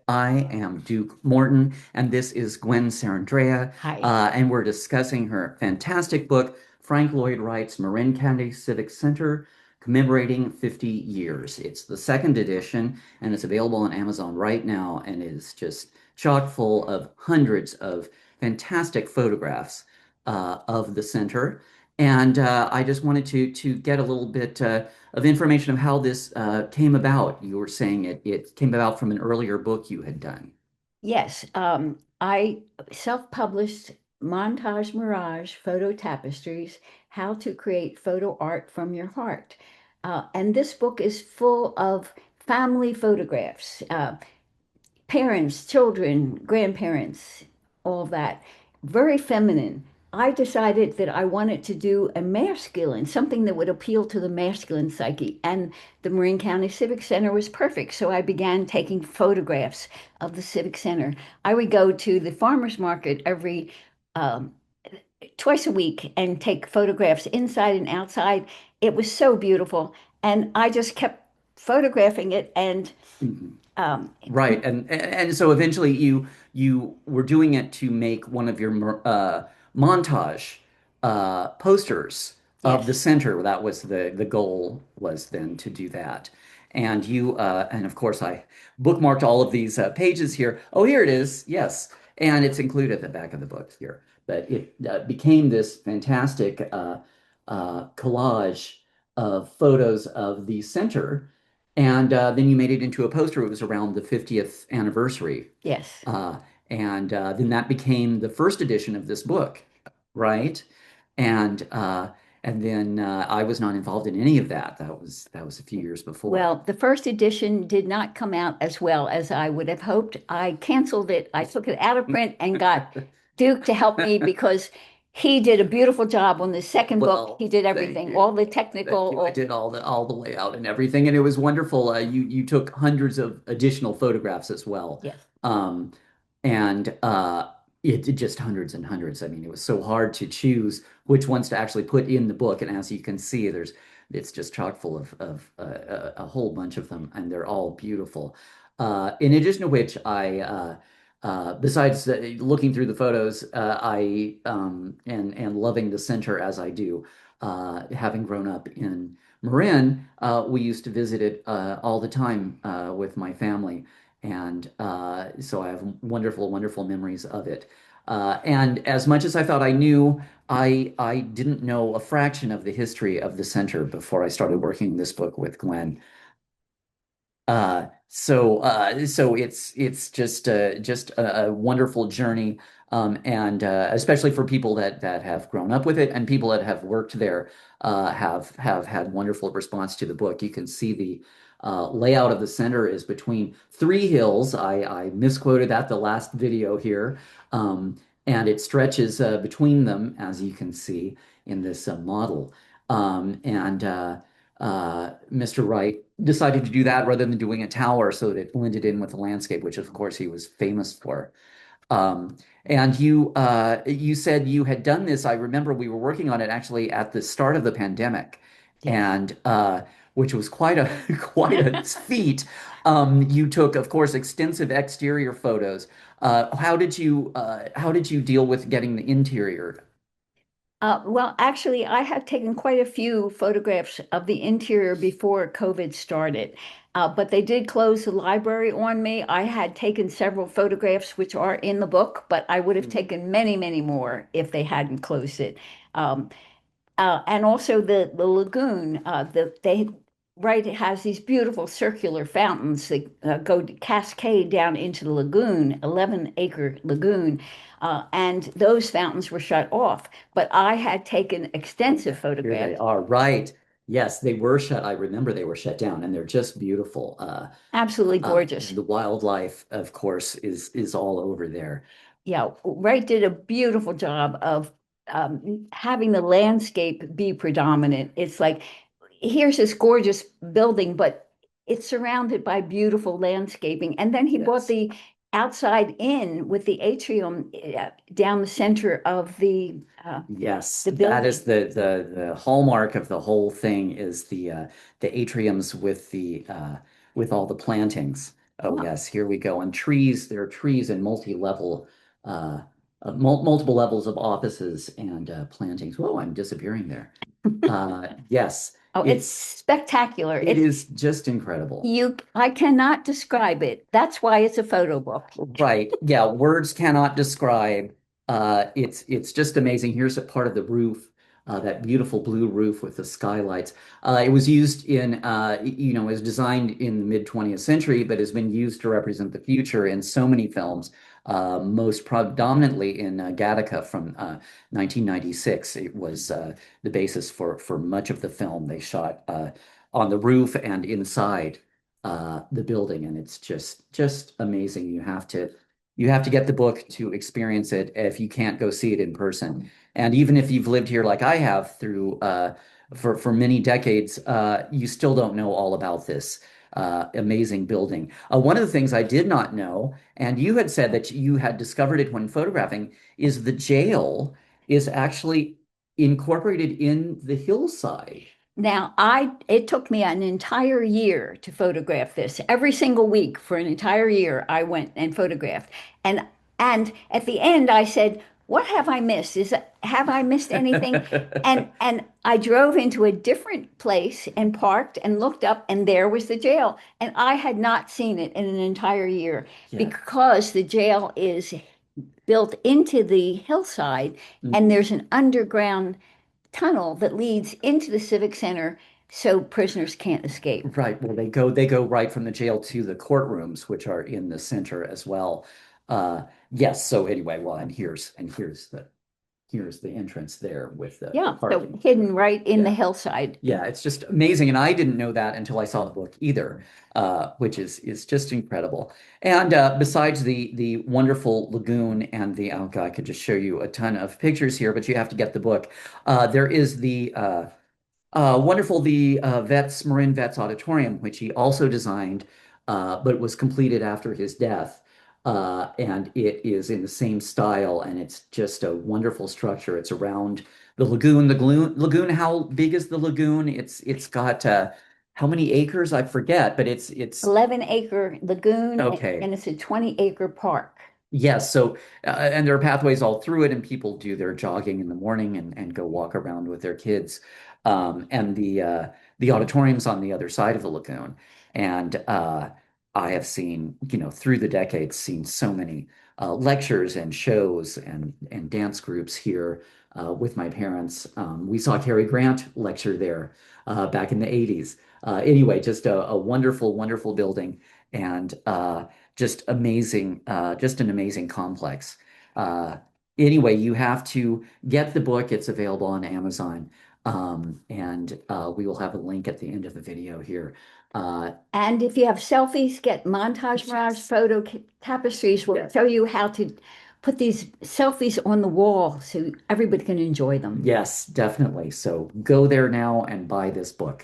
I am Duke Morton, and this is Gwen Sarandrea, Hi. and we're discussing her fantastic book, Frank Lloyd Wright's Marin County Civic Center, commemorating 50 years. It's the second edition, and it's available on Amazon right now, and is just chock full of hundreds of fantastic photographs of the center. And I just wanted to get a little bit of information of how this came about. You were saying it came about from an earlier book you had done. Yes, I self-published Montage Mirage Photo Tapestries, How to Create Photo Art from Your Heart. And this book is full of family photographs, parents, children, grandparents, all that. Very feminine. I decided that I wanted to do a masculine, something that would appeal to the masculine psyche. And the Marin County Civic Center was perfect. So I began taking photographs of the Civic Center. I would go to the farmers market every um, twice a week and take photographs inside and outside. It was so beautiful. And I just kept photographing it. And Mhm. um, Right, and so eventually you were doing it to make one of your montage posters of the yes. center. That was the goal was then to do that. And you and of course I bookmarked all of these pages here. Oh, here it is. Yes, and it's included at the back of the book here. But it became this fantastic collage of photos of the center. And then you made it into a poster. It was around the 50th anniversary. Yes. Uh, and then that became the first edition of this book, right? And and then I was not involved in any of that. That was a few years before. Well, the first edition did not come out as well as I would have hoped. I canceled it. I took it out of print and got Duke to help me because he did a beautiful job on the second book. Well, He did thank everything, you. all the Thank technical, you. I did all the layout and everything, and it was wonderful. You took hundreds of additional photographs as well, yes. um, and it just hundreds and hundreds. I mean, it was so hard to choose which ones to actually put in the book. And as you can see, it's just chock full of a whole bunch of them, and they're all beautiful. In addition to which, besides looking through the photos, I and loving the center as I do, having grown up in Marin, we used to visit it all the time with my family, and so I have wonderful, wonderful memories of it. And as much as I thought I knew, I didn't know a fraction of the history of the center before I started working this book with Gwen. So it's just a wonderful journey, and especially for people that have grown up with it and people that have worked there have had wonderful response to the book. You can see the layout of the center is between three hills. I misquoted that the last video here, and it stretches between them, as you can see in this model. And Mr. Wright decided to do that rather than doing a tower so that it blended in with the landscape, which of course he was famous for. And you said you had done this. I remember we were working on it actually at the start of the pandemic, Yes. and which was quite a quite a feat. You took, of course, extensive exterior photos. How did you deal with getting the interior? Well, actually, I have taken quite a few photographs of the interior before COVID started, but they did close the library on me. I had taken several photographs, which are in the book, but I would have Mhm. taken many, many more if they hadn't closed it. Um, and also the lagoon, Wright has these beautiful circular fountains that go to cascade down into the lagoon, 11-acre lagoon. And those fountains were shut off. But I had taken extensive Here they photographs, are. Right. Yes, they were shut. I remember they were shut down, and they're just beautiful. absolutely gorgeous. And the wildlife, of course, is all over there. Yeah, Wright did a beautiful job of having the landscape be predominant. It's like, here's this gorgeous building, but it's surrounded by beautiful landscaping. And then he brought Yes. the outside in with the atrium down the center of Yes, the that is building. the hallmark of the whole thing is the atriums with the with all the plantings. Oh Wow. yes, here we go. And trees, there are trees in multi-level, multiple levels of offices and plantings. Whoa, I'm disappearing there. Yes, Oh, it's spectacular. it is just incredible. I cannot describe it. That's why it's a photo book. Right. Yeah, words cannot describe. It's just amazing. Here's a part of the roof, that beautiful blue roof with the skylights. It was used in, it was designed in the mid 20th century, but has been used to represent the future in so many films. Most predominantly in Gattaca from 1996. It was the basis for much of the film. They shot on the roof and inside the building, and it's just amazing. You have to get the book to experience it if you can't go see it in person. And even if you've lived here like I have through for many decades, you still don't know all about this amazing building. One of the things I did not know, and you had said that you had discovered it when photographing, is the jail is actually incorporated in the hillside. Now, it took me an entire year to photograph this. Every single week for an entire year, I went and photographed. And and at the end, I said, "What have I missed? Have I missed anything?" And I drove into a different place and parked and looked up, and there was the jail. And I had not seen it in an entire year Yeah. because the jail is built into the hillside, and Mhm. there's an underground tunnel that leads into the Civic Center so prisoners can't escape. Right. Well, they go right from the jail to the courtrooms, which are in the center as well. Yes. So anyway, well, and here's the entrance there with the Yeah, so parking. hidden right in the Yeah. hillside. Yeah, it's just amazing, and I didn't know that until I saw the book either, which is just incredible. And besides the wonderful lagoon and I could just show you a ton of pictures here, but you have to get the book. There is the wonderful the Marin Vets Auditorium, which he also designed, but was completed after his death. And it is in the same style, and it's just a wonderful structure. It's around the lagoon. The lagoon. How big is the lagoon? It's got how many acres? I forget, but it's 11-acre lagoon, okay. and it's a 20-acre park. Yes, so and there are pathways all through it, and people do their jogging in the morning and go walk around with their kids. And the auditorium's on the other side of the lagoon. And I have seen, through the decades, seen so many lectures and shows and dance groups here with my parents. We saw Cary Grant lecture there back in the 80s. Anyway, just a wonderful, wonderful building. And just an amazing complex. Uh, anyway, you have to get the book. It's available on Amazon. And we will have a link at the end of the video here. Uh, And if you have selfies, get Montage Mirage photo tapestries will show you how to put these selfies on the wall so everybody can enjoy them. yes, definitely. So go there now and buy this book.